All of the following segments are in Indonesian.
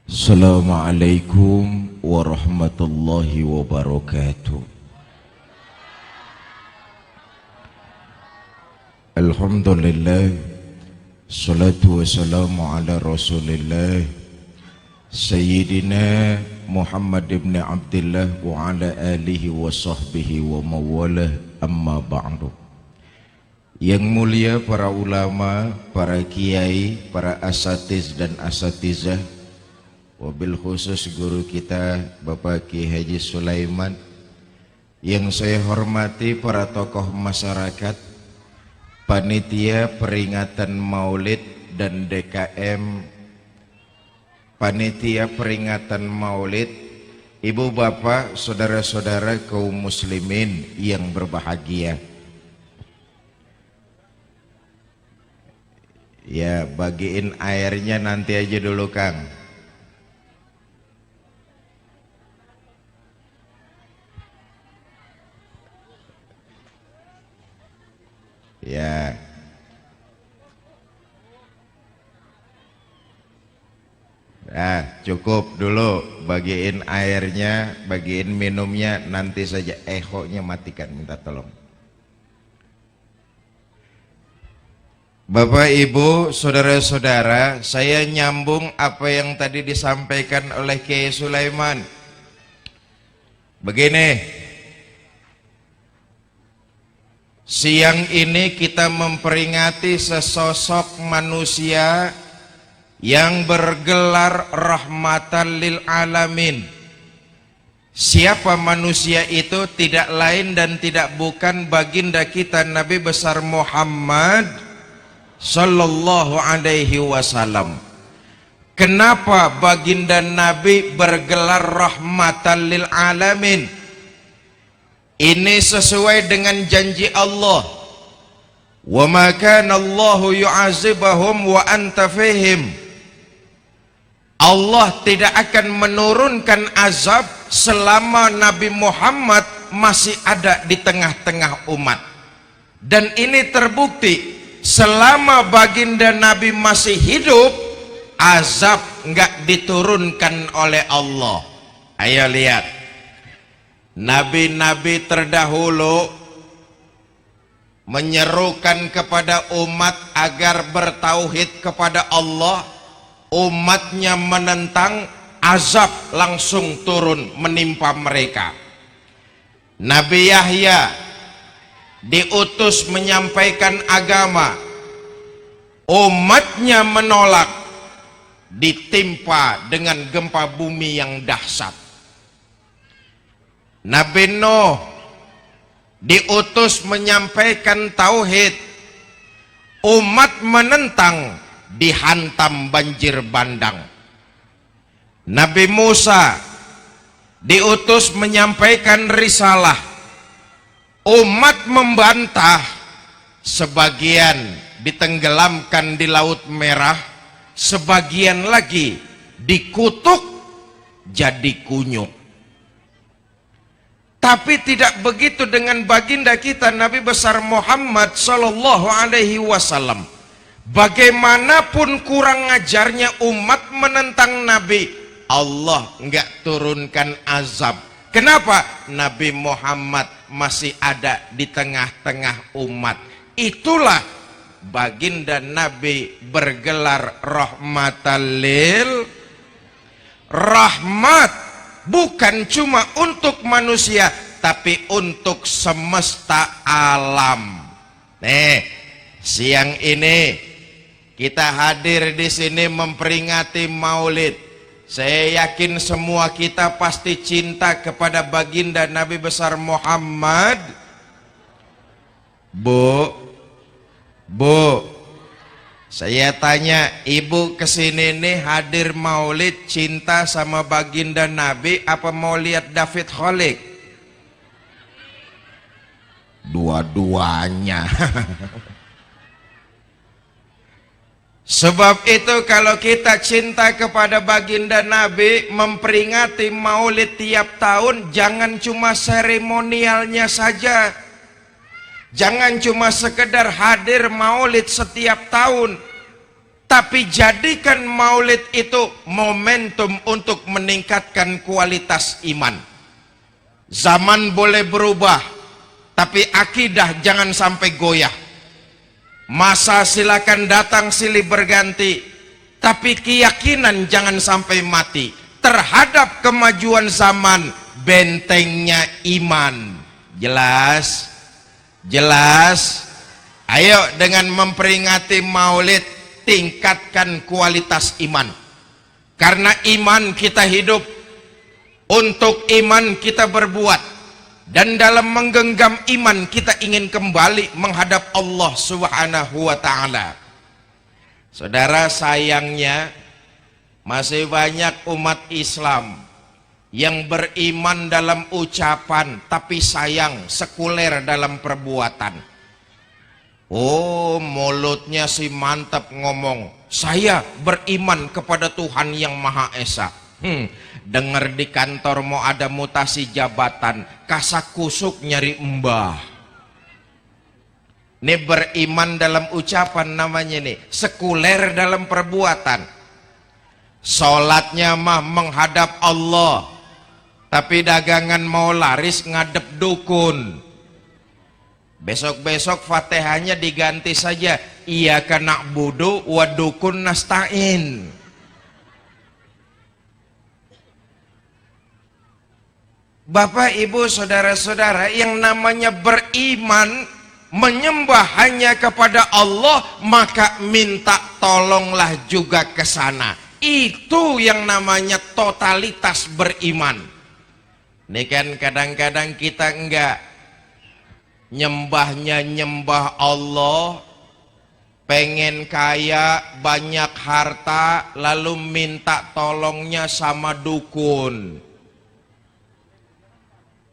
Assalamualaikum warahmatullahi wabarakatuh. Alhamdulillah, salatu wassalamu ala rasulillah Sayyidina Muhammad ibn Abdullah wa ala alihi wa sahbihi wa mawalah, amma ba'du. Yang mulia para ulama, para kiai, para asatiz dan asatizah, wabil khusus guru kita Bapak Ki Haji Sulaiman, yang saya hormati para tokoh masyarakat, panitia peringatan Maulid dan DKM, panitia peringatan Maulid, ibu bapak, saudara-saudara kaum muslimin yang berbahagia. Ya, bagiin airnya nanti aja dulu Kang. Ya. Nah, cukup dulu, bagiin airnya, bagiin minumnya, nanti saja. Ehonya matikan, minta tolong. Bapak, Ibu, saudara-saudara, saya nyambung apa yang tadi disampaikan oleh Kiai Sulaiman. Begini, siang ini kita memperingati sesosok manusia yang bergelar rahmatan lil alamin. Siapa manusia itu? Tidak lain dan tidak bukan baginda kita Nabi besar Muhammad sallallahu alaihi wasallam. Kenapa baginda Nabi bergelar rahmatan lil alamin? Ini sesuai dengan janji Allah. Wa ma kana Allahu yu'azibahum wa anta fihim. Allah tidak akan menurunkan azab selama Nabi Muhammad masih ada di tengah-tengah umat. Dan ini terbukti selama baginda Nabi masih hidup, azab enggak diturunkan oleh Allah. Ayo lihat, nabi-nabi terdahulu menyerukan kepada umat agar bertauhid kepada Allah. Umatnya menentang, azab langsung turun menimpa mereka. Nabi Yahya diutus menyampaikan agama, umatnya menolak, ditimpa dengan gempa bumi yang dahsyat. Nabi Nuh diutus menyampaikan tauhid, umat menentang, dihantam banjir bandang. Nabi Musa diutus menyampaikan risalah, umat membantah, sebagian ditenggelamkan di Laut Merah, sebagian lagi dikutuk jadi kunyuk. Tapi tidak begitu dengan baginda kita Nabi besar Muhammad sallallahu alaihi wasallam. Bagaimanapun kurang ajarnya umat menentang Nabi, Allah enggak turunkan azab. Kenapa? Nabi Muhammad masih ada di tengah-tengah umat. Itulah baginda Nabi bergelar rahmatan lil rahmat, bukan cuma untuk manusia tapi untuk semesta alam. Nih, siang ini kita hadir di sini memperingati Maulid. Saya yakin semua kita pasti cinta kepada baginda Nabi besar Muhammad. Bu, saya tanya, ibu kesini nih hadir Maulid cinta sama baginda Nabi apa mau lihat David Kholik? Dua-duanya. Sebab itu kalau kita cinta kepada baginda Nabi, memperingati Maulid tiap tahun, jangan cuma seremonialnya saja. Jangan cuma sekedar hadir Maulid setiap tahun, Tapi jadikan maulid itu momentum untuk meningkatkan kualitas iman. Zaman boleh berubah, tapi akidah jangan sampai goyah. Masa silakan datang silih berganti, tapi keyakinan jangan sampai mati. Terhadap kemajuan zaman, bentengnya iman. Jelas? Jelas? Ayo dengan memperingati maulid, tingkatkan kualitas iman. Karena iman kita hidup, untuk iman kita berbuat, dan dalam menggenggam iman kita ingin kembali menghadap Allah Subhanahu wa ta'ala. Saudara, sayangnya masih banyak umat Islam yang beriman dalam ucapan tapi sayang sekuler dalam perbuatan. Oh, mulutnya sih mantap ngomong, saya beriman kepada Tuhan yang Maha Esa. Dengar di kantor mau ada mutasi jabatan, kasak kusuk nyari mbah. Ini beriman dalam ucapan namanya nih, sekuler dalam perbuatan. Sholatnya mah menghadap Allah, tapi dagangan mau laris ngadep dukun. Besok-besok Fatihahnya diganti saja, iyyaka na'budu wa dukun nasta'in. Bapak, Ibu, saudara-saudara, yang namanya beriman, menyembah hanya kepada Allah, maka minta tolonglah juga ke sana. Itu yang namanya totalitas beriman. Ini kan kadang-kadang kita enggak, nyembahnya nyembah Allah, pengen kaya, banyak harta, lalu minta tolongnya sama dukun.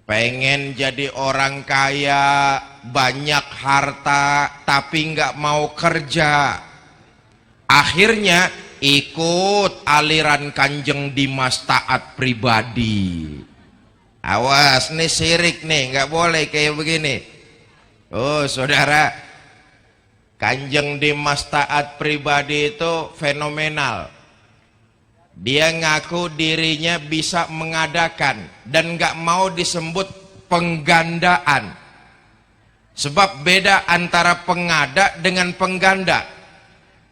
Pengen jadi orang kaya, banyak harta, tapi nggak mau kerja. Akhirnya ikut aliran Kanjeng Dimas taat pribadi. Awas, nih syirik nih, nggak boleh kayak begini. Oh saudara, Kanjeng Dimas taat pribadi itu fenomenal. Dia ngaku dirinya bisa mengadakan dan gak mau disebut penggandaan. Sebab beda antara pengada dengan pengganda.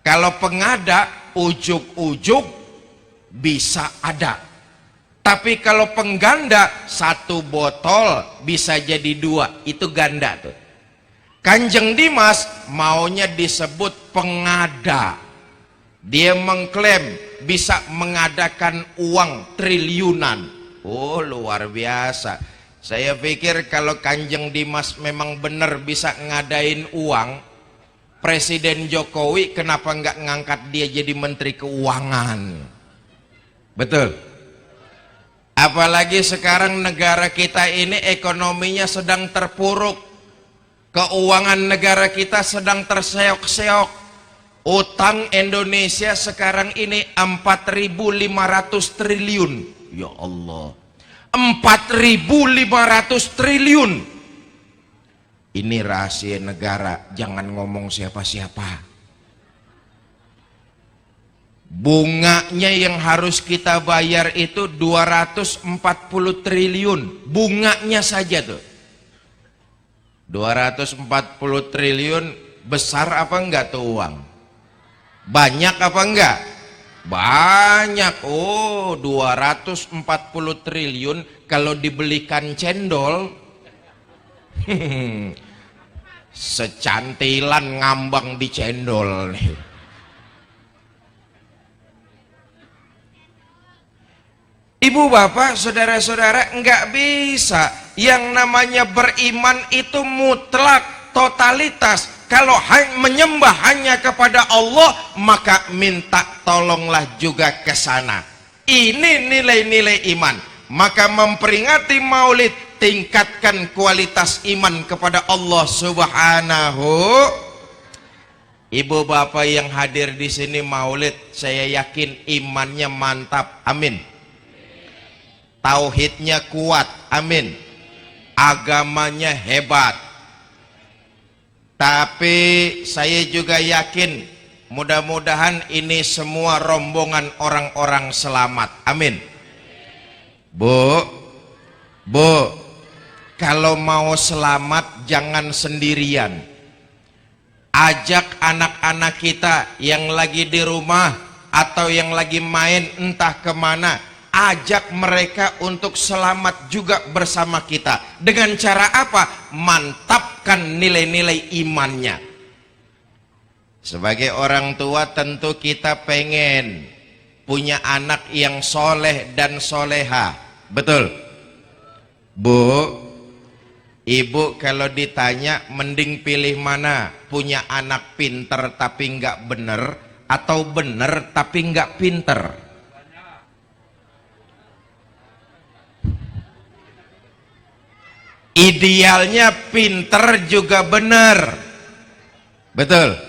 Kalau pengada, ujuk-ujuk bisa ada. Tapi kalau pengganda, satu botol bisa jadi dua. Itu ganda tuh. Kanjeng Dimas maunya disebut pengada. Dia mengklaim bisa mengadakan uang triliunan. Oh, luar biasa. Saya pikir kalau Kanjeng Dimas memang benar bisa ngadain uang, Presiden Jokowi kenapa nggak ngangkat dia jadi Menteri Keuangan? Betul. Apalagi sekarang negara kita ini ekonominya sedang terpuruk. Keuangan negara kita sedang terseok-seok. Utang Indonesia sekarang ini 4.500 triliun. Ya Allah, 4.500 triliun. Ini rahasia negara, jangan ngomong siapa-siapa. Bunganya yang harus kita bayar itu 240 triliun. Bunganya saja tuh 240 triliun. Besar apa enggak tuh uang? Banyak apa enggak? Banyak. Oh, 240 triliun kalau dibelikan cendol secantilan ngambang di cendol nih. Ibu bapak saudara-saudara, enggak bisa. Yang namanya beriman itu mutlak, totalitas. Kalau menyembah hanya kepada Allah, maka minta tolonglah juga ke sana. Ini nilai-nilai iman. Maka memperingati maulid, tingkatkan kualitas iman kepada Allah Subhanahu. Ibu bapak yang hadir di sini maulid, saya yakin imannya mantap. Amin. Tauhidnya kuat. Amin. Agamanya hebat. Tapi saya juga yakin Mudah-mudahan ini semua rombongan orang-orang selamat. Amin. Bu, kalau mau selamat jangan sendirian. Ajak anak-anak kita yang lagi di rumah atau yang lagi main entah kemana, ajak mereka untuk selamat juga bersama kita. Dengan cara apa? Mantapkan nilai-nilai imannya. Sebagai orang tua tentu kita pengen punya anak yang soleh dan soleha. Betul? Bu, ibu kalau ditanya mending pilih mana? Punya anak pinter tapi nggak bener, atau bener tapi nggak pinter? Idealnya pinter juga bener. Betul?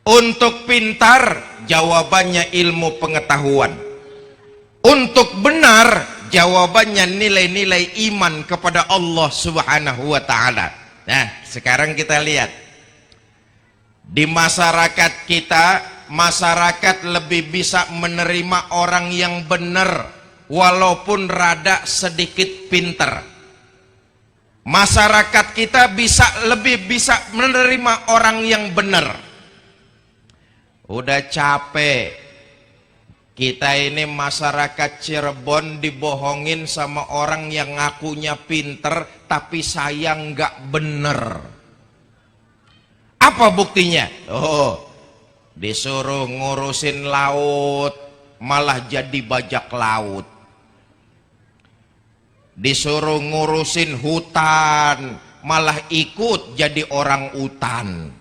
Untuk pintar jawabannya ilmu pengetahuan. Untuk benar jawabannya nilai-nilai iman kepada Allah Subhanahu wa ta'ala. Nah, sekarang kita lihat di masyarakat kita, masyarakat lebih bisa menerima orang yang benar walaupun rada sedikit pintar. Masyarakat kita lebih bisa menerima orang yang benar. Udah capek kita ini masyarakat Cirebon dibohongin sama orang yang ngakunya pinter tapi sayang nggak bener. Apa buktinya? Oh, disuruh ngurusin laut malah jadi bajak laut. Disuruh ngurusin hutan malah ikut jadi orang utan.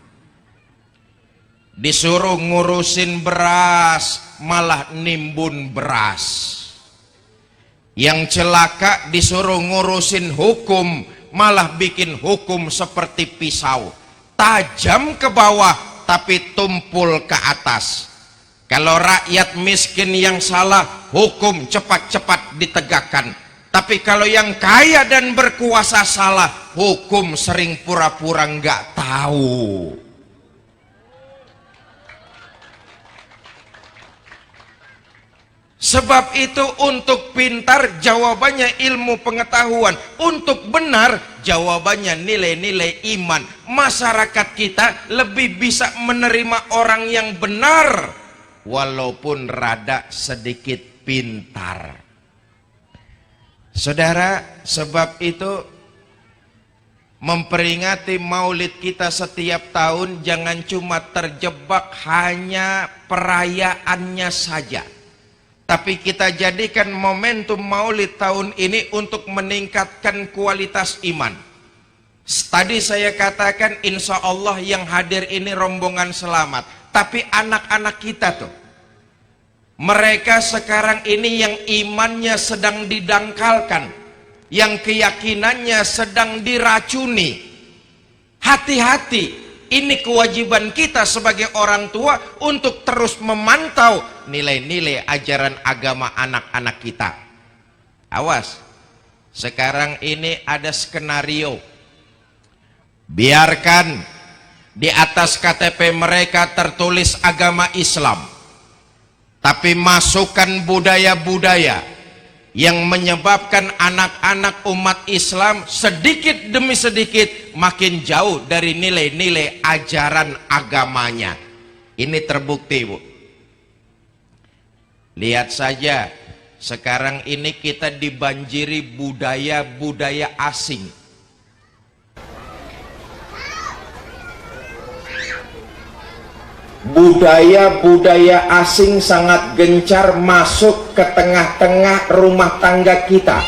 Disuruh ngurusin beras malah nimbun beras. Yang celaka disuruh ngurusin hukum malah bikin hukum seperti pisau, tajam ke bawah tapi tumpul ke atas. Kalau rakyat miskin yang salah, hukum cepat-cepat ditegakkan. Tapi kalau yang kaya dan berkuasa salah, hukum sering pura-pura nggak tahu. Sebab itu untuk pintar jawabannya ilmu pengetahuan, untuk benar jawabannya nilai-nilai iman. Masyarakat kita lebih bisa menerima orang yang benar walaupun rada sedikit pintar. Saudara, sebab itu memperingati maulid kita setiap tahun jangan cuma terjebak hanya perayaannya saja, tapi kita jadikan momentum maulid tahun ini untuk meningkatkan kualitas iman. Tadi saya katakan insya Allah yang hadir ini rombongan selamat, tapi anak-anak kita tuh, mereka sekarang ini yang imannya sedang didangkalkan, yang keyakinannya sedang diracuni. Hati-hati, ini kewajiban kita sebagai orang tua untuk terus memantau nilai-nilai ajaran agama anak-anak kita. Awas, sekarang ini ada skenario. Biarkan di atas KTP mereka tertulis agama Islam, tapi masukkan budaya-budaya yang menyebabkan anak-anak umat Islam sedikit demi sedikit makin jauh dari nilai-nilai ajaran agamanya. Ini terbukti, Bu. Lihat saja, sekarang ini kita dibanjiri budaya-budaya asing. Budaya-budaya asing sangat gencar masuk ke tengah-tengah rumah tangga kita.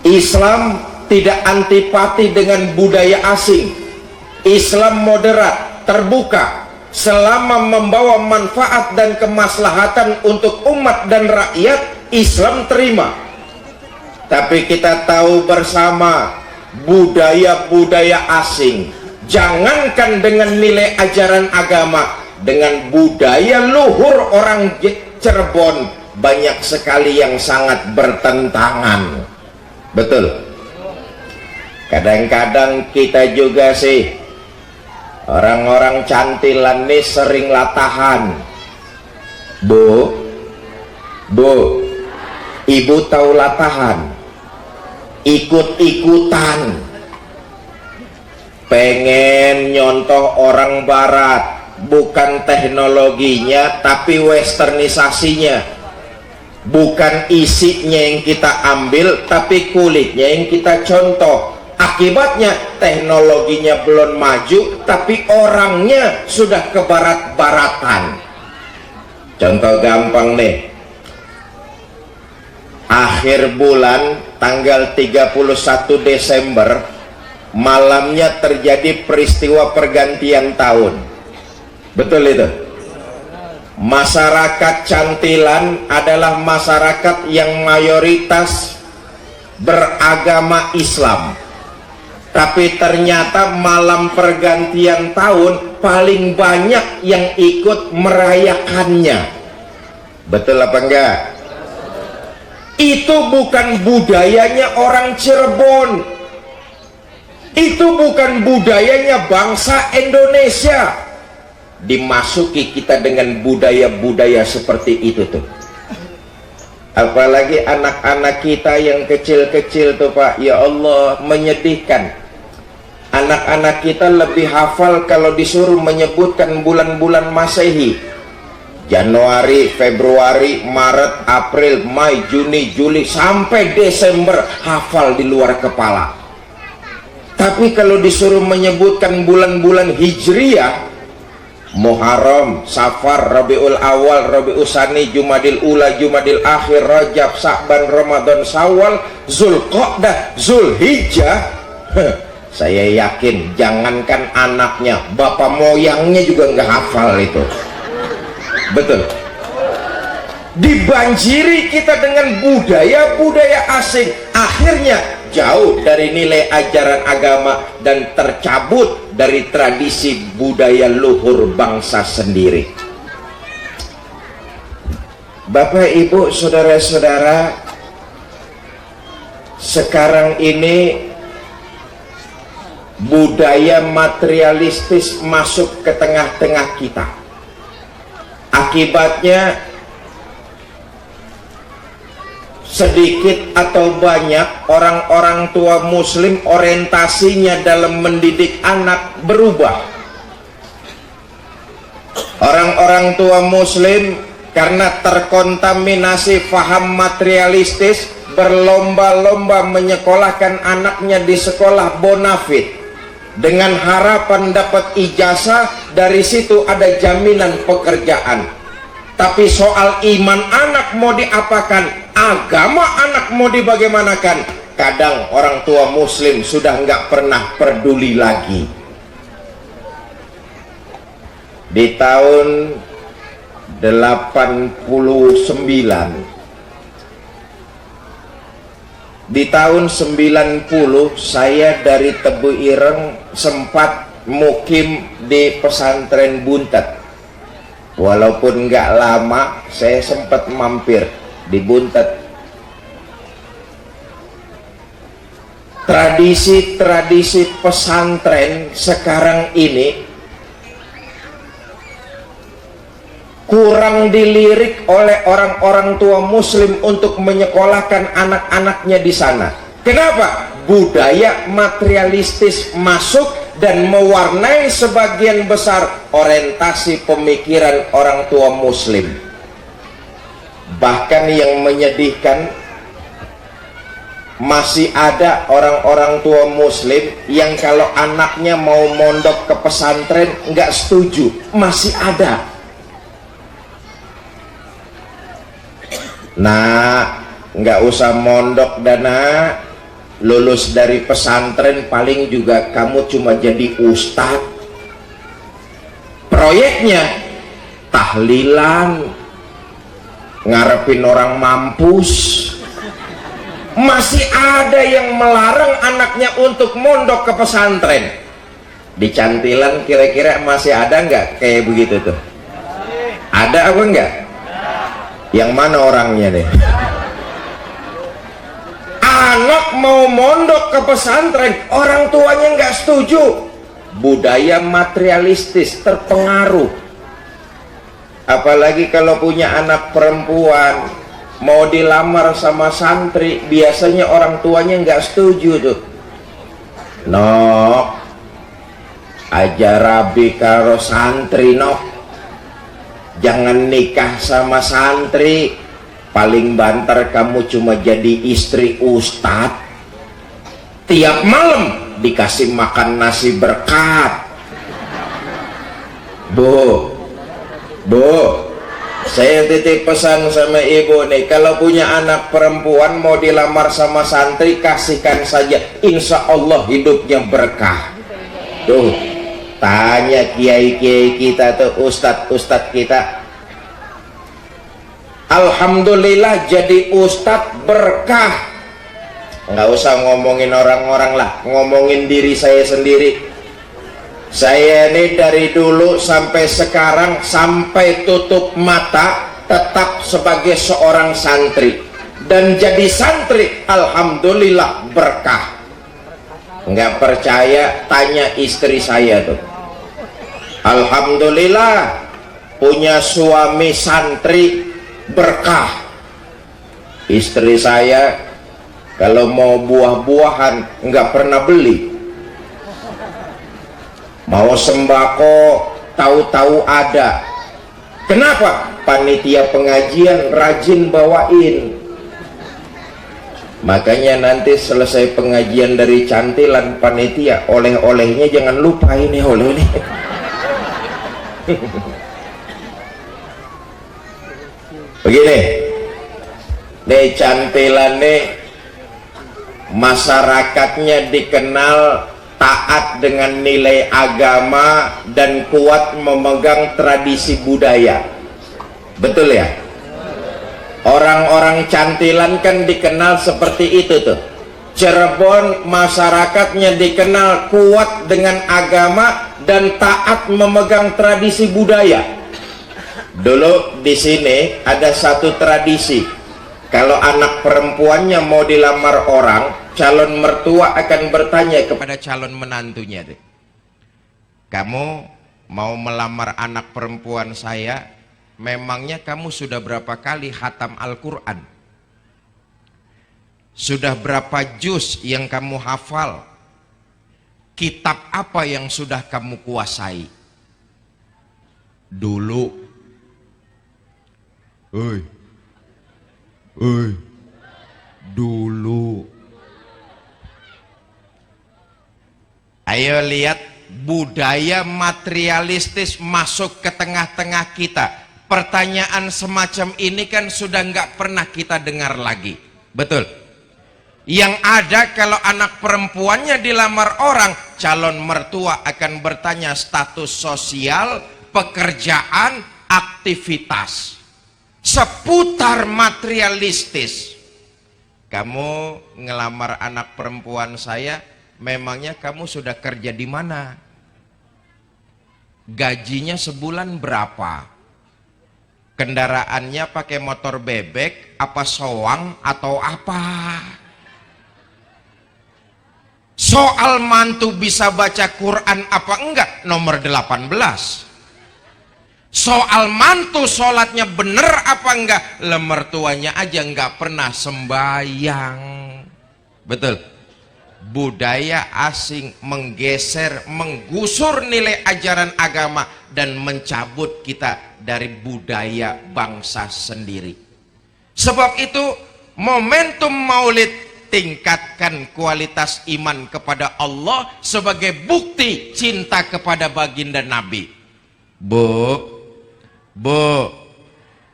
Islam tidak antipati dengan budaya asing. Islam moderat, terbuka, selama membawa manfaat dan kemaslahatan untuk umat dan rakyat, Islam terima. Tapi kita tahu bersama budaya-budaya asing, jangankan dengan nilai ajaran agama, dengan budaya luhur orang Cirebon banyak sekali yang sangat bertentangan. Betul. Kadang-kadang kita juga sih Orang-orang cantilan nih sering latahan. Bu, ibu tahu latahan? Ikut-ikutan, pengen nyontoh orang barat, bukan teknologinya tapi westernisasinya, bukan isinya yang kita ambil tapi kulitnya yang kita contoh. Akibatnya teknologinya belum maju tapi orangnya sudah ke barat-baratan. Contoh gampang nih, akhir bulan tanggal 31 Desember malamnya terjadi peristiwa pergantian tahun. Betul itu? Masyarakat Cantilan adalah masyarakat yang mayoritas beragama Islam, tapi ternyata malam pergantian tahun paling banyak yang ikut merayakannya. Betul apa enggak? Itu bukan budayanya orang Cirebon, itu bukan budayanya bangsa Indonesia. Dimasuki kita dengan budaya-budaya seperti itu tuh. Apalagi anak-anak kita yang kecil-kecil tuh Pak, ya Allah, menyedihkan. Anak-anak kita lebih hafal kalau disuruh menyebutkan bulan-bulan Masehi. Januari, Februari, Maret, April, Mei, Juni, Juli, sampai Desember hafal di luar kepala. Tapi kalau disuruh menyebutkan bulan-bulan Hijriyah, Muharram, Safar, Rabiul Awal, Rabiul Tsani, Jumadil Ula, Jumadil Akhir, Rajab, Sa'ban, Ramadan, Syawal, Zulqa'dah, Zulhijjah, saya yakin jangankan anaknya, bapak moyangnya juga nggak hafal itu. Betul. Dibanjiri kita dengan budaya-budaya asing, akhirnya jauh dari nilai ajaran agama dan tercabut dari tradisi budaya luhur bangsa sendiri. Bapak, Ibu, saudara-saudara, sekarang ini budaya materialistis masuk ke tengah-tengah kita. Akibatnya sedikit atau banyak orang-orang tua muslim orientasinya dalam mendidik anak berubah. Orang-orang tua muslim karena terkontaminasi faham materialistis berlomba-lomba menyekolahkan anaknya di sekolah bonafit dengan harapan dapat ijazah, dari situ ada jaminan pekerjaan. Tapi soal iman anak mau diapakan, agama anak mau dibagaimanakan, kadang orang tua muslim sudah nggak pernah peduli lagi. Di tahun 89, di tahun 90 saya dari Tebu Ireng sempat mukim di pesantren Buntet. Walaupun nggak lama, saya sempat mampir di Buntet. Tradisi-tradisi pesantren sekarang ini kurang dilirik oleh orang-orang tua muslim untuk menyekolahkan anak-anaknya di sana. Kenapa? Budaya materialistis masuk dan mewarnai sebagian besar orientasi pemikiran orang tua muslim. Bahkan yang menyedihkan, masih ada orang-orang tua muslim yang kalau anaknya mau mondok ke pesantren nggak setuju. Masih ada. Nah, nggak usah mondok dana, lulus dari pesantren paling juga kamu cuma jadi ustadz. Proyeknya tahlilan, ngarepin orang mampus. Masih ada yang melarang anaknya untuk mondok ke pesantren. Di Cantilan kira-kira masih ada nggak kayak begitu tuh? Ada apa enggak? Yang mana orangnya nih? Anak mau mondok ke pesantren, orang tuanya nggak setuju. budaya materialistis, terpengaruh. Apalagi kalau punya anak perempuan mau dilamar sama santri, biasanya orang tuanya nggak setuju tuh. Nok, aja rabi karo santri nok, jangan nikah sama santri, paling banter kamu cuma jadi istri ustadz, tiap malam dikasih makan nasi berkat. Bu, saya titip pesan sama ibu nih, kalau punya anak perempuan mau dilamar sama santri, kasihkan saja, insya Allah hidupnya berkah. Tuh, tanya kiai-kiai kita tuh, ustadz kita, alhamdulillah jadi ustadz berkah. Nggak usah ngomongin orang-orang lah, ngomongin diri saya sendiri. Saya ini dari dulu sampai sekarang, sampai tutup mata tetap sebagai seorang santri, dan jadi santri alhamdulillah berkah. Nggak percaya tanya istri saya tuh, alhamdulillah punya suami santri berkah. Istri saya kalau mau buah-buahan nggak pernah beli, mau sembako tahu-tahu ada. Kenapa? Panitia pengajian rajin bawain. Makanya nanti selesai pengajian dari cantilan panitia, oleh-olehnya jangan lupa ini oleh-oleh. Begini nih, cantilan nih masyarakatnya dikenal taat dengan nilai agama dan kuat memegang tradisi budaya. Betul ya? Orang-orang cantilan kan dikenal seperti itu tuh. Cirebon masyarakatnya dikenal kuat dengan agama dan taat memegang tradisi budaya. Dulu di sini ada satu tradisi, kalau anak perempuannya mau dilamar orang, calon mertua akan bertanya kepada calon menantunya, kamu mau melamar anak perempuan saya, memangnya kamu sudah berapa kali khatam Al-Quran? Sudah berapa juz yang kamu hafal? Kitab apa yang sudah kamu kuasai? Dulu dulu. Ayo lihat, budaya materialistis masuk ke tengah-tengah kita. Pertanyaan semacam ini kan sudah nggak pernah kita dengar lagi. Betul? Yang ada kalau anak perempuannya dilamar orang, calon mertua akan bertanya status sosial, pekerjaan, aktivitas. Seputar materialistis. Kamu ngelamar anak perempuan saya, memangnya kamu sudah kerja di mana? Gajinya sebulan berapa? Kendaraannya pakai motor bebek, apa soang atau apa? Soal mantu bisa baca Quran apa enggak, nomor 18. Soal mantu sholatnya bener apa enggak, lemertuanya aja enggak pernah sembahyang. Betul? Budaya asing menggeser, menggusur nilai ajaran agama dan mencabut kita dari budaya bangsa sendiri. Sebab itu momentum Maulid, tingkatkan kualitas iman kepada Allah sebagai bukti cinta kepada baginda Nabi. Bu,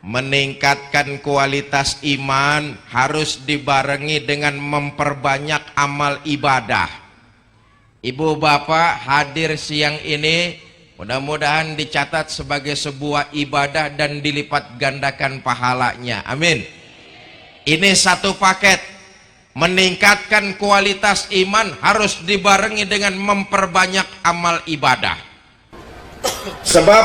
meningkatkan kualitas iman harus dibarengi dengan memperbanyak amal ibadah. Ibu bapak hadir siang ini, mudah-mudahan dicatat sebagai sebuah ibadah dan dilipat gandakan pahalanya. Amin. Ini satu paket. Meningkatkan kualitas iman harus dibarengi dengan memperbanyak amal ibadah. Sebab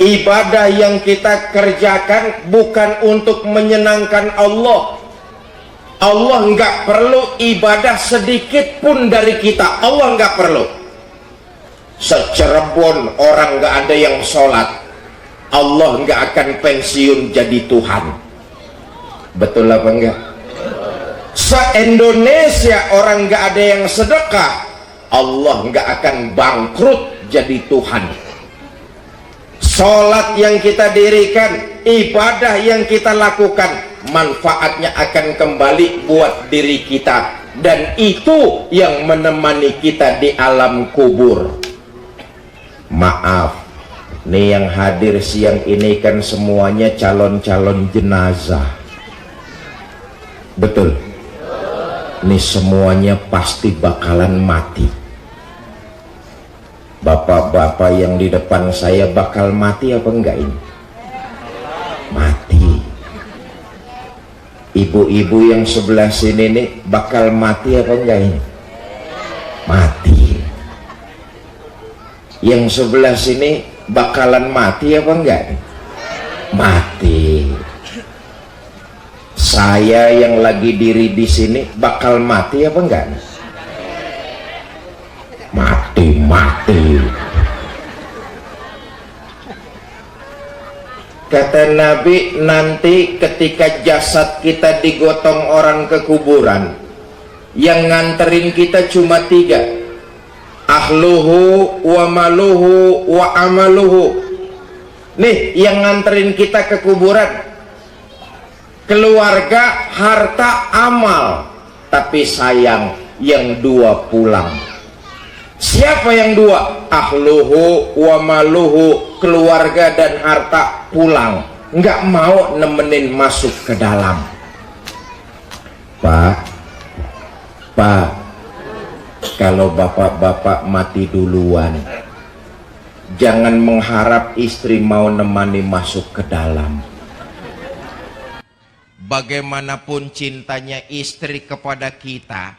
ibadah yang kita kerjakan bukan untuk menyenangkan Allah. Allah nggak perlu ibadah sedikit pun dari kita. Allah nggak perlu. Se-Cirebon orang nggak ada yang sholat, Allah nggak akan pensiun jadi Tuhan. Betul apa enggak? Se-Indonesia orang nggak ada yang sedekah, Allah nggak akan bangkrut jadi Tuhan. Sholat yang kita dirikan, ibadah yang kita lakukan, manfaatnya akan kembali buat diri kita, dan itu yang menemani kita di alam kubur. Maaf, nih yang hadir siang ini kan semuanya calon-calon jenazah. Betul? Nih semuanya pasti bakalan mati. Bapak-bapak yang di depan saya bakal mati apa enggak ini? Mati. Ibu-ibu yang sebelah sini nih bakal mati apa enggak ini? Mati. Yang sebelah sini bakalan mati apa enggak? Mati. Saya yang lagi diri di sini bakal mati apa enggak? Mati. Kata Nabi, nanti ketika jasad kita digotong orang ke kuburan, yang nganterin kita cuma 3: ahluhu wa maluhu wa amaluhu. Nih yang nganterin kita ke kuburan, keluarga, harta, amal. Tapi sayang, yang 2 pulang. Siapa yang 2? Ahluhu wa maluhu, keluarga dan harta pulang, nggak mau nemenin masuk ke dalam. Pak, kalau bapak-bapak mati duluan, jangan mengharap istri mau nemani masuk ke dalam. Bagaimanapun cintanya istri kepada kita,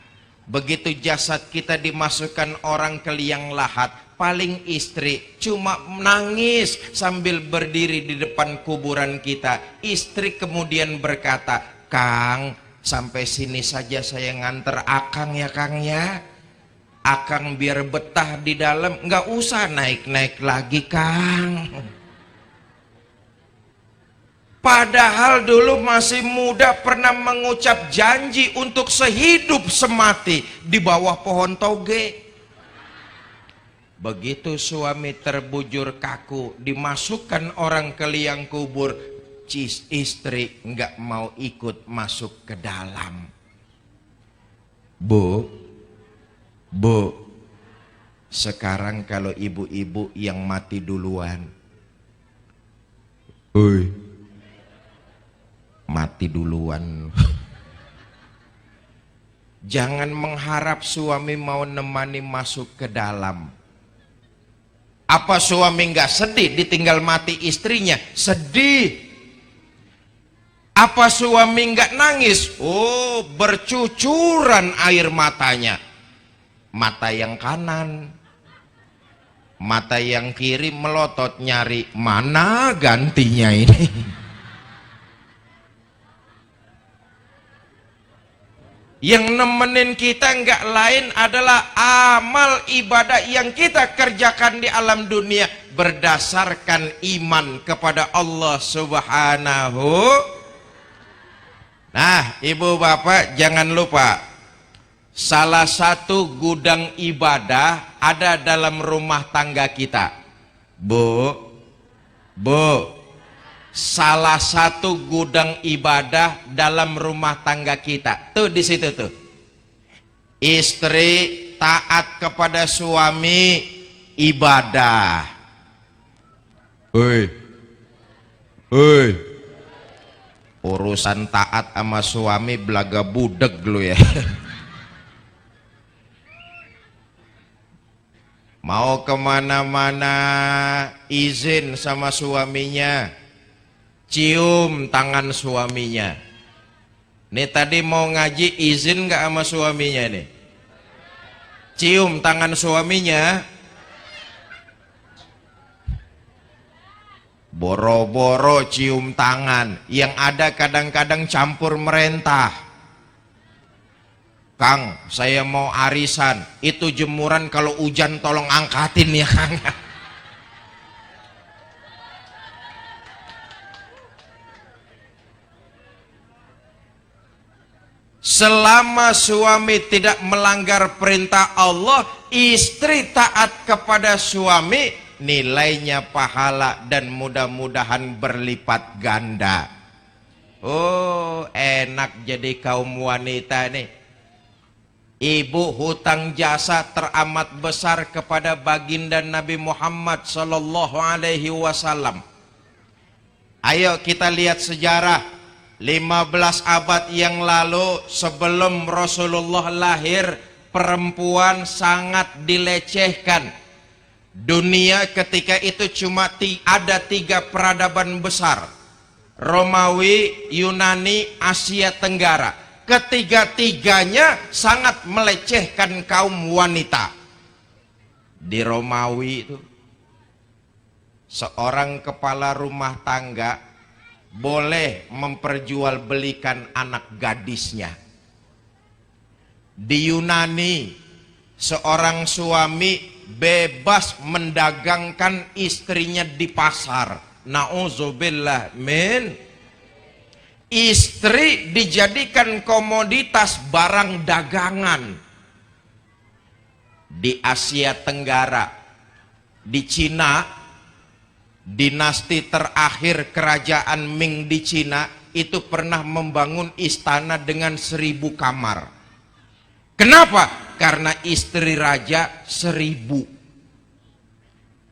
begitu jasad kita dimasukkan orang ke liang lahat, paling istri cuma nangis sambil berdiri di depan kuburan kita. Istri kemudian berkata, "Kang, sampai sini saja saya nganter Akang ya Kang ya. Akang biar betah di dalam, nggak usah naik-naik lagi Kang." Padahal dulu masih muda pernah mengucap janji untuk sehidup semati di bawah pohon toge. Begitu suami terbujur kaku, dimasukkan orang ke liang kubur, istri nggak mau ikut masuk ke dalam. Bu, sekarang kalau ibu-ibu yang mati duluan, mati duluan. Jangan mengharap suami mau nemani masuk ke dalam. Apa suami nggak sedih ditinggal mati istrinya? Sedih. Apa suami nggak nangis? Oh, bercucuran air matanya. Mata yang kanan, mata yang kiri melotot nyari mana gantinya ini. Yang nemenin kita nggak lain adalah amal ibadah yang kita kerjakan di alam dunia berdasarkan iman kepada Allah Subhanahu. Nah, ibu bapak jangan lupa, salah satu gudang ibadah ada dalam rumah tangga kita. Bu, salah satu gudang ibadah dalam rumah tangga kita tuh di situ tuh. Istri taat kepada suami, ibadah. Urusan taat sama suami belaga budeg lu ya. Mau kemana-mana izin sama suaminya, cium tangan suaminya. Nih tadi mau ngaji izin nggak sama suaminya nih? Cium tangan suaminya. Boro-boro cium tangan, yang ada kadang-kadang campur merentah. Kang, saya mau arisan. Itu jemuran kalau hujan tolong angkatin ya Kang. Selama suami tidak melanggar perintah Allah, istri taat kepada suami, nilainya pahala dan mudah-mudahan berlipat ganda. Oh, enak jadi kaum wanita nih. Ibu hutang jasa teramat besar kepada baginda Nabi Muhammad sallallahu alaihi wasallam. Ayo kita lihat sejarah. 15 abad yang lalu sebelum Rasulullah lahir, perempuan sangat dilecehkan. Dunia ketika itu cuma ada 3 peradaban besar: Romawi, Yunani, Asia Tenggara. Ketiga-tiganya sangat melecehkan kaum wanita. Di Romawi itu seorang kepala rumah tangga boleh memperjualbelikan anak gadisnya. Di Yunani seorang suami bebas mendagangkan istrinya di pasar. Nauzubillah min. Istri dijadikan komoditas barang dagangan. Di Asia Tenggara, di Cina, dinasti terakhir kerajaan Ming di Cina itu pernah membangun istana dengan 1000 kamar. Kenapa? Karena istri raja 1000.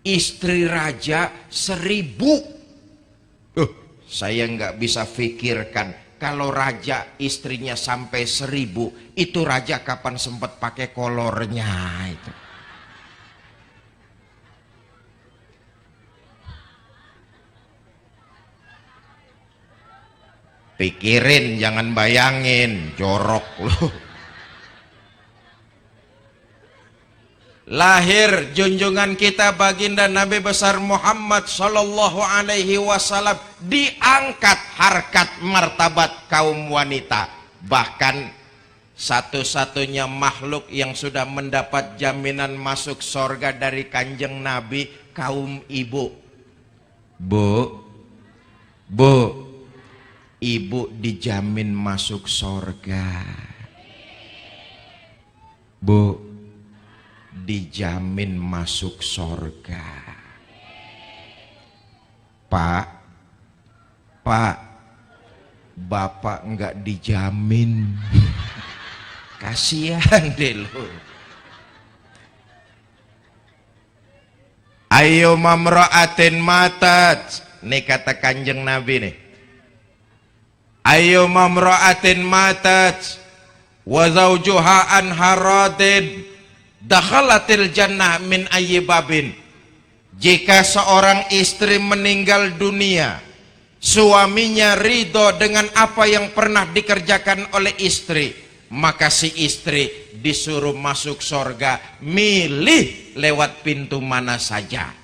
Istri raja 1000. Saya nggak bisa pikirkan kalau raja istrinya sampai 1000, itu raja kapan sempat pakai kolornya itu. Pikirin, jangan bayangin, jorok loh. Lahir junjungan kita baginda Nabi besar Muhammad sallallahu alaihi wasallam, diangkat harkat martabat kaum wanita. Bahkan satu-satunya makhluk yang sudah mendapat jaminan masuk surga dari kanjeng Nabi, kaum ibu. Bu, ibu dijamin masuk surga. Bu, dijamin masuk surga. Pak, bapak enggak dijamin. Kasihan deh lo. Ayo mamra'atin matat, nih kata kanjeng Nabi nih. Ayo mamra'atin matat wa zawjuha anharadin dakhalatil jannah min ayyi babin. Jika seorang istri meninggal dunia, suaminya ridho dengan apa yang pernah dikerjakan oleh istri, maka si istri disuruh masuk surga, milih lewat pintu mana saja.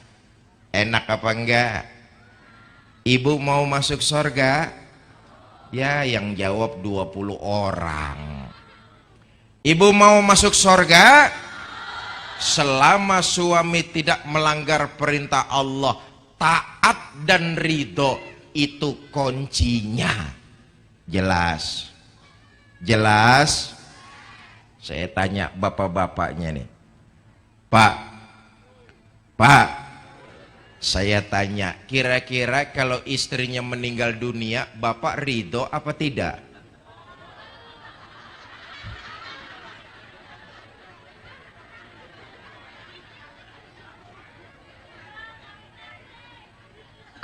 Enak apa enggak? Ibu mau masuk surga? Ya, yang jawab 20 orang. Ibu mau masuk surga? Selama suami tidak melanggar perintah Allah, taat dan ridho, itu kuncinya. Jelas? Jelas? Saya tanya bapak-bapaknya nih. Pak, saya tanya, kira-kira kalau istrinya meninggal dunia, bapak ridho apa tidak?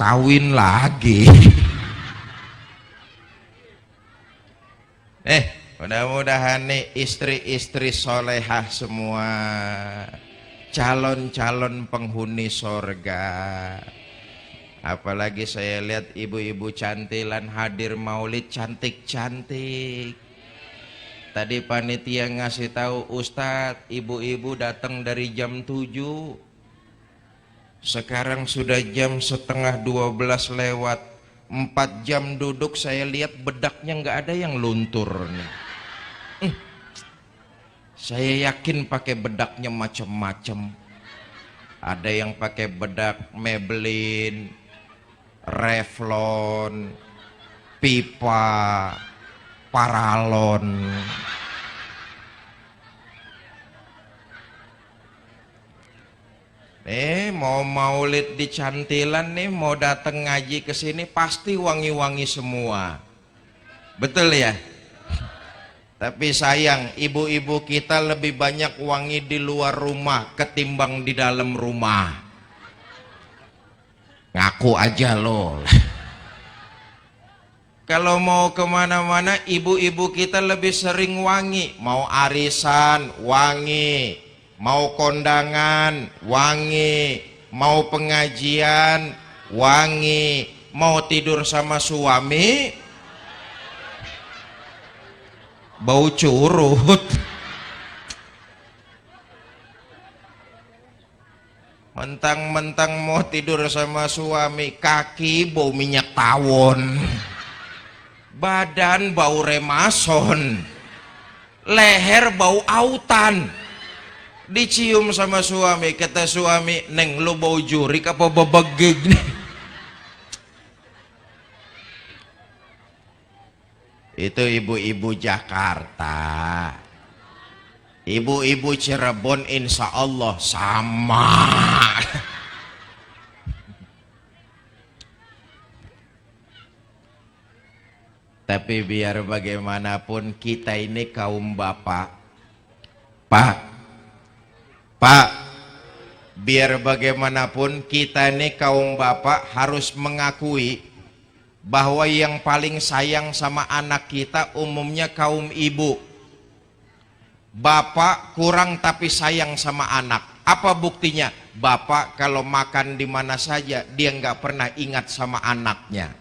Kawin lagi. Mudah-mudahan nih istri-istri solehah semua, calon-calon penghuni sorga. Apalagi saya lihat ibu-ibu cantilan hadir maulid, cantik-cantik. Tadi panitia ngasih tahu, Ustadz, ibu-ibu datang dari jam 7. Sekarang sudah jam setengah 12 lewat. 4 jam duduk, saya lihat bedaknya nggak ada yang luntur nih. Saya yakin pakai bedaknya macam-macam. Ada yang pakai bedak Maybelline, Revlon, Pipa, Paralon. Mau maulid di Cantilan nih, mau datang ngaji ke sini pasti wangi-wangi semua. Betul ya? Tapi sayang, ibu-ibu kita lebih banyak wangi di luar rumah ketimbang di dalam rumah. Ngaku aja loh. Kalau mau kemana-mana, ibu-ibu kita lebih sering wangi. Mau arisan, wangi. Mau kondangan, wangi. Mau pengajian, wangi. Mau tidur sama suami, bau curut. Mentang-mentang mau tidur sama suami, kaki bau minyak tawon, badan bau remason, leher bau autan. Dicium sama suami, kata suami, "Neng, lu bau jurik apa bebegig nih?" Itu ibu-ibu Jakarta. Ibu-ibu Cirebon insya Allah sama. Tapi biar bagaimanapun kita ini kaum bapak. Pak, biar bagaimanapun kita ini kaum bapak harus mengakui bahwa yang paling sayang sama anak kita umumnya kaum ibu. Bapak kurang tapi sayang sama anak. Apa buktinya? Bapak kalau makan di mana saja dia nggak pernah ingat sama anaknya.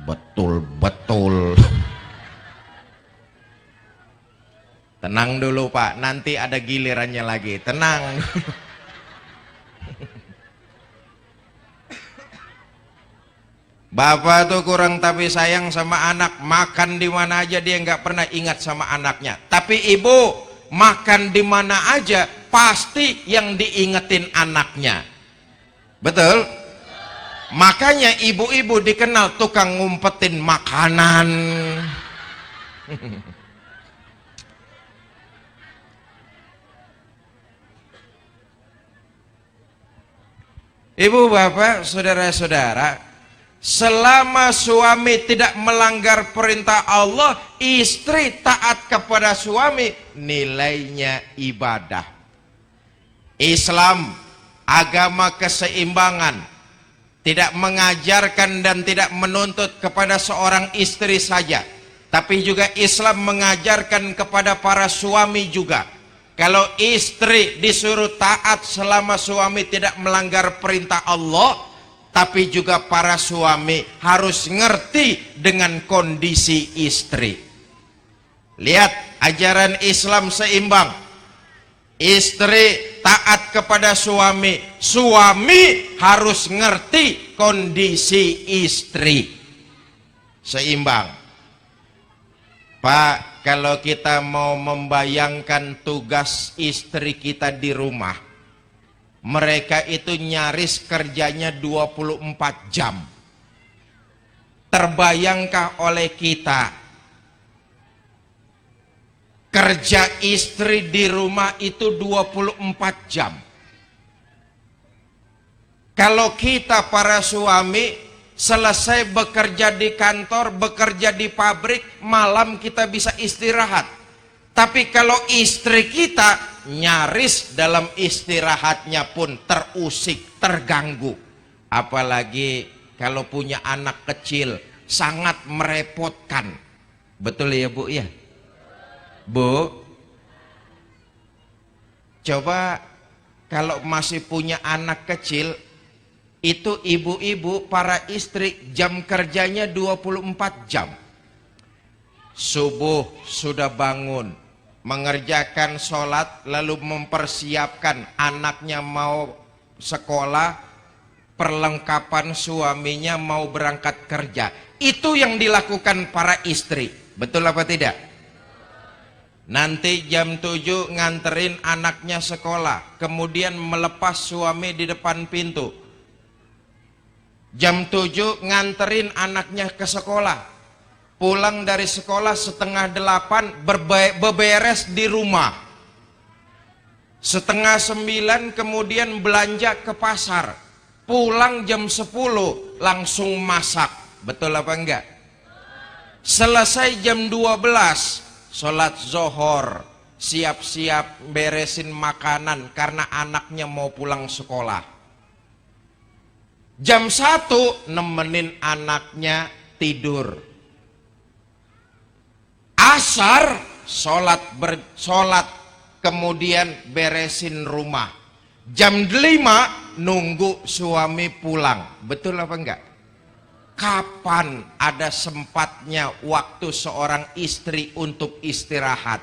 Betul-betul. Tenang dulu Pak, nanti ada gilirannya lagi. Tenang. Bapak tuh kurang tapi sayang sama anak, makan di mana aja dia nggak pernah ingat sama anaknya. Tapi ibu makan di mana aja pasti yang diingetin anaknya. Betul? Makanya ibu-ibu dikenal tukang ngumpetin makanan. Ibu bapak, saudara-saudara, selama suami tidak melanggar perintah Allah, istri taat kepada suami, nilainya ibadah. Islam, agama keseimbangan, tidak mengajarkan dan tidak menuntut kepada seorang istri saja, tapi juga Islam mengajarkan kepada para suami juga. Kalau istri disuruh taat selama suami tidak melanggar perintah Allah, tapi juga para suami harus ngerti dengan kondisi istri. Lihat, ajaran Islam seimbang. Istri taat kepada suami, suami harus ngerti kondisi istri. Seimbang. Pak, kalau kita mau membayangkan tugas istri kita di rumah, mereka itu nyaris kerjanya 24 jam. Terbayangkah oleh kita kerja istri di rumah itu 24 jam? Kalau kita para suami selesai bekerja di kantor, bekerja di pabrik, malam kita bisa istirahat. Tapi kalau istri kita nyaris dalam istirahatnya pun terusik, terganggu. Apalagi kalau punya anak kecil, sangat merepotkan. Betul ya Bu ya? Bu, coba kalau masih punya anak kecil, itu ibu-ibu, para istri jam kerjanya 24 jam. Subuh sudah bangun, mengerjakan sholat, lalu mempersiapkan anaknya mau sekolah, perlengkapan suaminya mau berangkat kerja. Itu yang dilakukan para istri. Betul apa tidak? Nanti jam 7 nganterin anaknya sekolah, kemudian melepas suami di depan pintu. Jam 7 nganterin anaknya ke sekolah, pulang dari sekolah setengah 8 beberes di rumah. Setengah 9 kemudian belanja ke pasar, pulang jam 10 langsung masak. Betul apa enggak? Selesai jam 12 sholat zohor, siap-siap beresin makanan karena anaknya mau pulang sekolah. Jam 1 nemenin anaknya tidur. Asar sholat kemudian beresin rumah. Jam 5 nunggu suami pulang. Betul apa enggak? Kapan ada sempatnya waktu seorang istri untuk istirahat?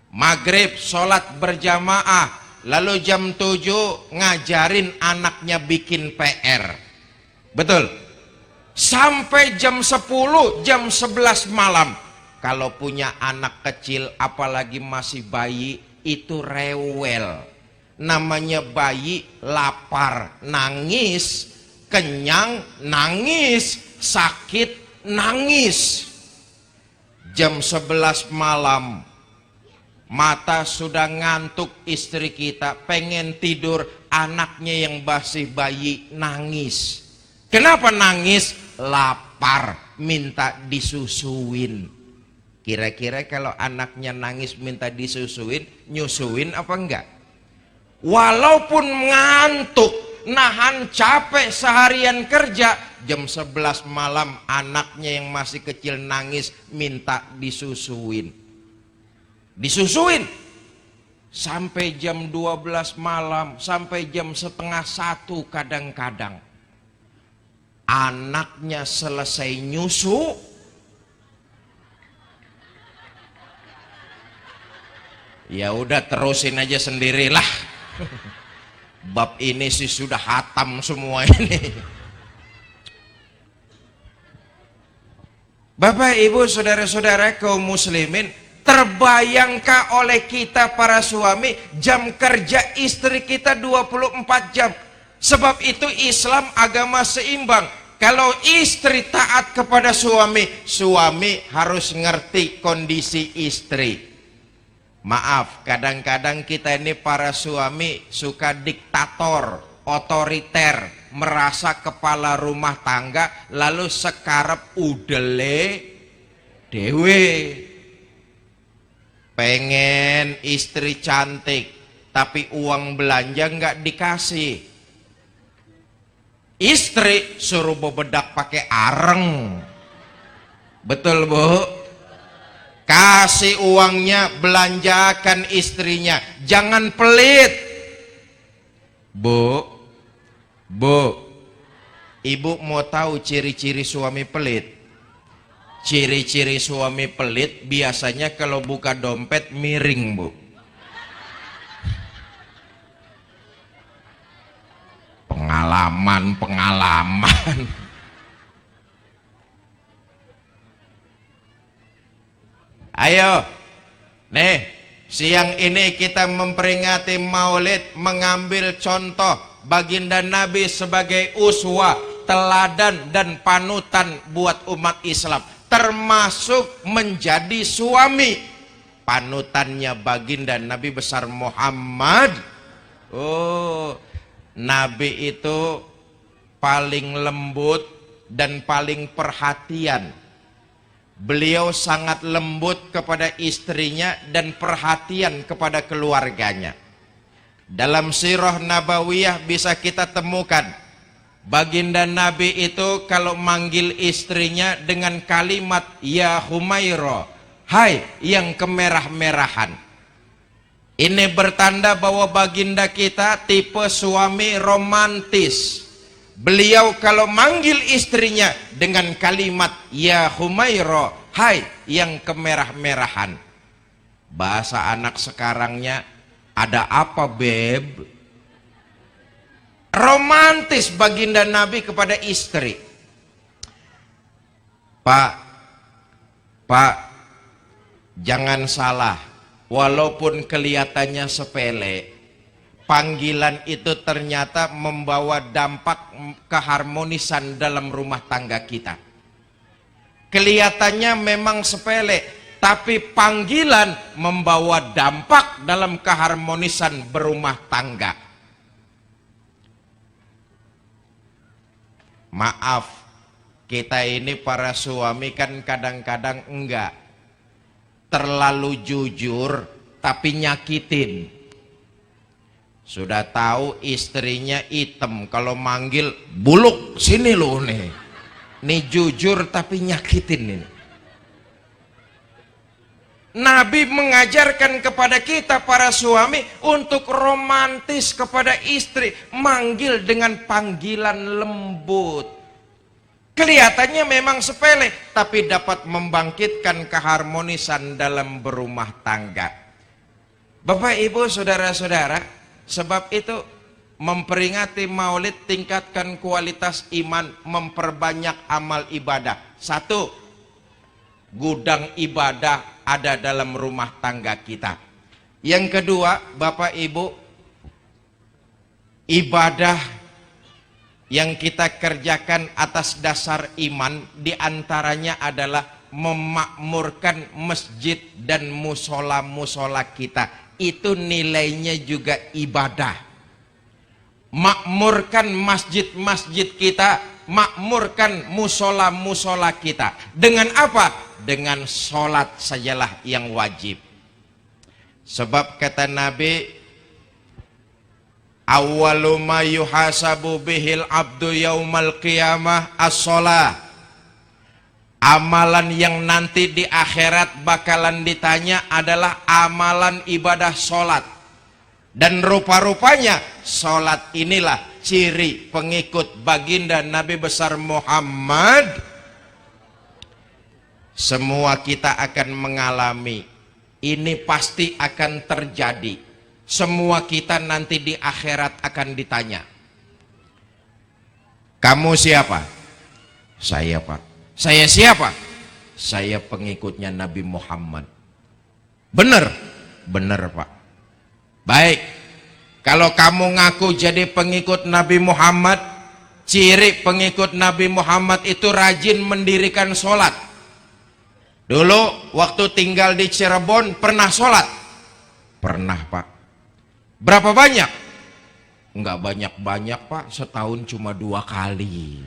Maghrib sholat berjamaah, lalu jam 7 ngajarin anaknya bikin PR. Betul? Sampai jam 10, jam 11 malam. Kalau punya anak kecil apalagi masih bayi, itu rewel. Namanya bayi lapar, nangis, kenyang, nangis, sakit, nangis. Jam 11 malam, mata sudah ngantuk istri kita, pengen tidur, anaknya yang masih bayi nangis. Kenapa nangis? Lapar, minta disusuin. Kira-kira kalau anaknya nangis minta disusuin, nyusuin apa enggak? Walaupun ngantuk, nahan capek seharian kerja, jam 11 malam anaknya yang masih kecil nangis minta disusuin. Disusuin sampai jam 12 malam, sampai jam setengah 1 kadang-kadang. Anaknya selesai nyusu, ya udah terusin aja sendirilah. Bab ini sih sudah hatam semua ini. Bapak, Ibu, saudara-saudara kaum muslimin, terbayangkah oleh kita para suami jam kerja istri kita 24 jam? Sebab itu Islam agama seimbang. Kalau istri taat kepada suami, suami harus ngerti kondisi istri. Maaf, kadang-kadang kita ini para suami suka diktator, otoriter, merasa kepala rumah tangga, lalu sekarep udele dewe. Pengen istri cantik, tapi uang belanja nggak dikasih. Istri suruh bebedak pakai areng. Betul, Bu? Kasih uangnya, belanjakan istrinya, jangan pelit. Bu, Ibu mau tahu ciri-ciri suami pelit? Ciri-ciri suami pelit biasanya kalau buka dompet miring, Bu. Pengalaman. Ayo, nih, siang ini kita memperingati Maulid, mengambil contoh baginda Nabi sebagai uswah, teladan dan panutan buat umat Islam, termasuk menjadi suami. Panutannya baginda Nabi besar Muhammad. Oh, Nabi itu paling lembut dan paling perhatian. Beliau sangat lembut kepada istrinya dan perhatian kepada keluarganya. Dalam sirah nabawiyah bisa kita temukan baginda Nabi itu kalau manggil istrinya dengan kalimat ya Humaira, hai yang kemerah-merahan. Ini bertanda bahwa baginda kita tipe suami romantis. Beliau kalau manggil istrinya dengan kalimat ya Humaira, hai yang kemerah-merahan. Bahasa anak sekarangnya, ada apa beb? Romantis baginda Nabi kepada istri. Pak, Jangan salah, walaupun kelihatannya sepele, panggilan itu ternyata membawa dampak keharmonisan dalam rumah tangga kita. Kelihatannya memang sepele, tapi panggilan membawa dampak dalam keharmonisan berumah tangga. Maaf, kita ini para suami kan kadang-kadang enggak terlalu jujur tapi nyakitin. Sudah tahu istrinya hitam, kalau manggil buluk sini loh nih. Nih jujur tapi nyakitin ini. Nabi mengajarkan kepada kita para suami untuk romantis kepada istri, manggil dengan panggilan lembut. Kelihatannya memang sepele, tapi dapat membangkitkan keharmonisan dalam berumah tangga. Bapak, Ibu, saudara-saudara, sebab itu memperingati Maulid, tingkatkan kualitas iman, memperbanyak amal ibadah. Satu, gudang ibadah ada dalam rumah tangga kita. Yang kedua, Bapak Ibu, ibadah yang kita kerjakan atas dasar iman diantaranya adalah memakmurkan masjid dan musola-musola kita. Itu nilainya juga ibadah. Makmurkan masjid-masjid kita, makmurkan musola-musola kita. Dengan apa? Dengan sholat sajalah yang wajib. Sebab kata Nabi, awwalu ma yuhasabu bihil abdu yaumal qiyamah as-sholah. Amalan yang nanti di akhirat bakalan ditanya adalah amalan ibadah sholat. Dan rupa-rupanya sholat inilah ciri pengikut baginda Nabi besar Muhammad. Semua kita akan mengalami, ini pasti akan terjadi. Semua kita nanti di akhirat akan ditanya, kamu siapa? Saya, Pak. Saya siapa? Saya pengikutnya Nabi Muhammad. Benar? Benar, Pak. Baik, kalau kamu ngaku jadi pengikut Nabi Muhammad, ciri pengikut Nabi Muhammad itu rajin mendirikan sholat. Dulu waktu tinggal di Cirebon pernah sholat? Pernah, Pak. Berapa banyak? Enggak banyak-banyak, Pak. Setahun cuma 2 kali.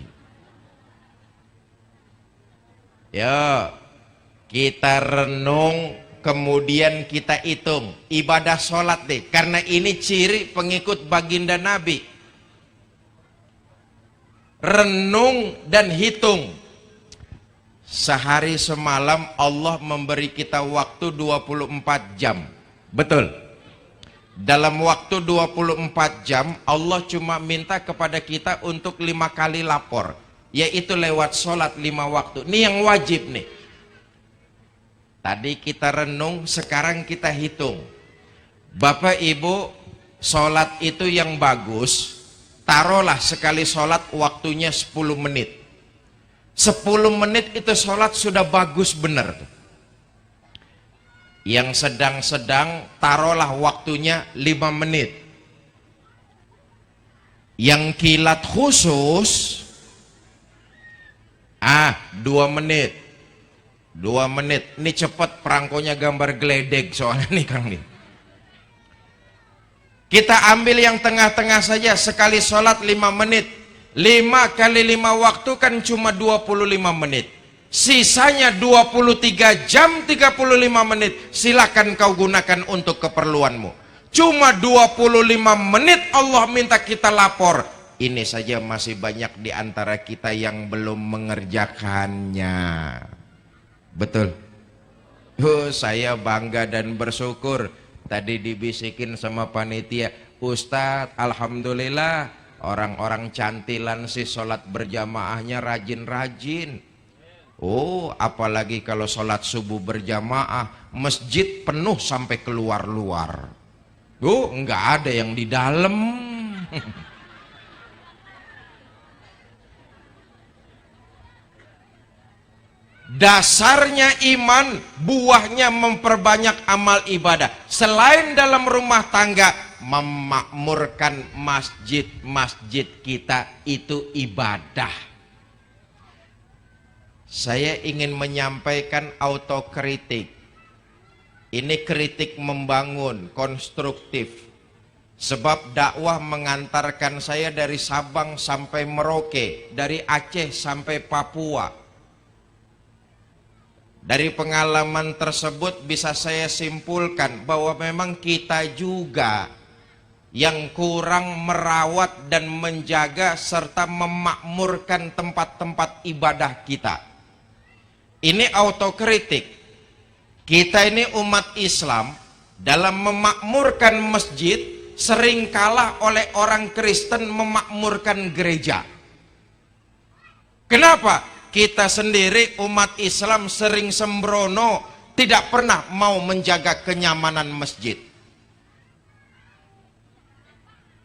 Ya, kita renung, kemudian kita hitung ibadah sholat deh, karena ini ciri pengikut baginda Nabi. Renung dan hitung. Sehari semalam Allah memberi kita waktu 24 jam. Betul. Dalam waktu 24 jam Allah cuma minta kepada kita untuk 5 kali lapor, yaitu lewat sholat 5 waktu. Ini yang wajib nih. Tadi kita renung, sekarang kita hitung. Bapak Ibu, sholat itu yang bagus, taruhlah sekali sholat waktunya 10 menit. 10 menit itu sholat sudah bagus benar. Yang sedang-sedang taruhlah waktunya 5 menit. Yang kilat khusus 2 menit. 2 menit. Ini cepat, perangkonya gambar geledek soalnya nih Kang nih. Kita ambil yang tengah-tengah saja, sekali sholat 5 menit. 5 kali 5 waktu kan cuma 25 menit. Sisanya 23 jam 35 menit silakan kau gunakan untuk keperluanmu. Cuma 25 menit Allah minta kita lapor. Ini saja masih banyak di antara kita yang belum mengerjakannya. Betul. Saya bangga dan bersyukur. Tadi dibisikin sama panitia, Ustadz, alhamdulillah orang-orang cantilan sih sholat berjamaahnya rajin-rajin. Oh, apalagi kalau sholat subuh berjamaah, masjid penuh sampai keluar-luar. Oh, nggak ada yang di dalam. Dasarnya iman, buahnya memperbanyak amal ibadah. Selain dalam rumah tangga, memakmurkan masjid-masjid kita itu ibadah. Saya ingin menyampaikan autokritik. Ini kritik membangun, konstruktif. Sebab dakwah mengantarkan saya dari Sabang sampai Merauke, dari Aceh sampai Papua. Dari pengalaman tersebut bisa saya simpulkan bahwa memang kita juga yang kurang merawat dan menjaga serta memakmurkan tempat-tempat ibadah kita. Ini autokritik. Kita ini umat Islam dalam memakmurkan masjid sering kalah oleh orang Kristen memakmurkan gereja. Kenapa? Kita sendiri umat Islam sering sembrono, tidak pernah mau menjaga kenyamanan masjid.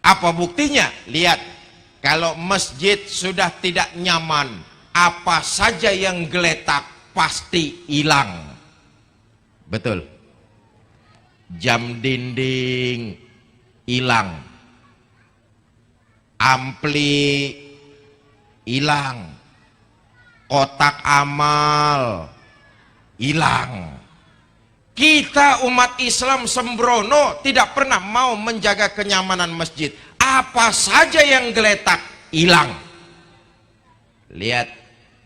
Apa buktinya? Lihat, kalau masjid sudah tidak nyaman, apa saja yang geletak pasti hilang. Betul. Jam dinding hilang, ampli hilang, kotak amal hilang. Kita umat Islam sembrono, tidak pernah mau menjaga kenyamanan masjid. Apa saja yang geletak hilang. Lihat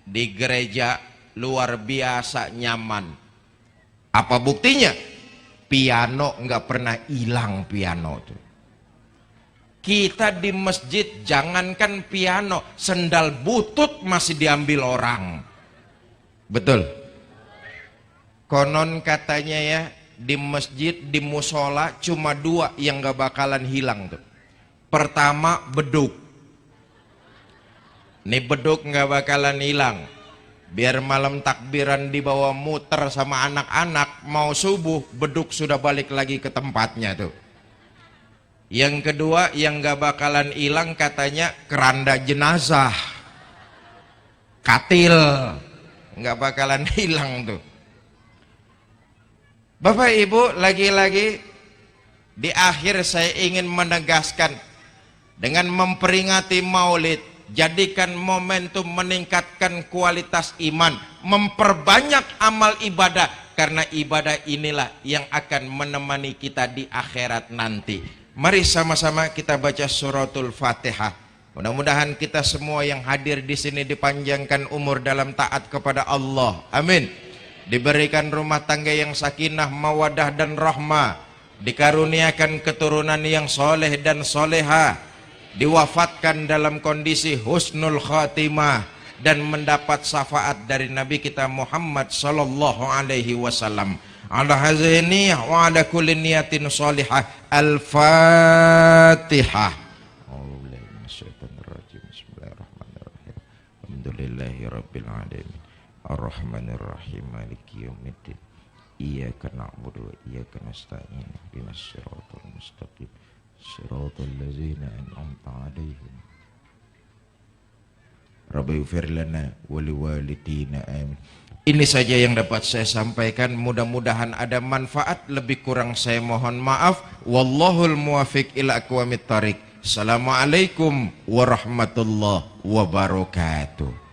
di gereja luar biasa nyaman. Apa buktinya? Piano nggak pernah hilang piano tuh. Kita di masjid jangankan piano, sendal butut masih diambil orang. Betul. Konon katanya ya, di masjid, di musola cuma dua yang gak bakalan hilang tuh. Pertama, beduk. Nih beduk gak bakalan hilang. Biar malam takbiran dibawa muter sama anak-anak, mau subuh beduk sudah balik lagi ke tempatnya tuh. Yang kedua yang gak bakalan hilang katanya keranda jenazah, katil, gak bakalan hilang tuh. Bapak Ibu, lagi-lagi di akhir saya ingin menegaskan, dengan memperingati Maulid, jadikan momentum meningkatkan kualitas iman, memperbanyak amal ibadah, karena ibadah inilah yang akan menemani kita di akhirat nanti. Mari sama-sama kita baca suratul Fatihah. Mudah-mudahan kita semua yang hadir di sini dipanjangkan umur dalam taat kepada Allah. Amin. Diberikan rumah tangga yang sakinah, mawadah dan rahmah, dikaruniakan keturunan yang soleh dan soleha, diwafatkan dalam kondisi husnul khatimah, dan mendapat syafaat dari Nabi kita Muhammad sallallahu alaihi wasallam. Ala hazini wa ala kulli niyatin salihah. Al-Fatihah. Bismillahirrahmanirrahim. Alhamdulillahirabbil alamin. Ar-Rahmanir-Rahim, Maliki Yaumiddin. Iyyaka na'budu wa iyyaka nasta'in. Ihdinas siratal mustaqim. Siratal ladzina an'amta 'alaihim. Rabbighfir lana wa liwalidina amin. Ini saja yang dapat saya sampaikan, mudah-mudahan ada manfaat, lebih kurang saya mohon maaf. Wallahul muwaffiq ila aqwamit thariq. Assalamualaikum warahmatullahi wabarakatuh.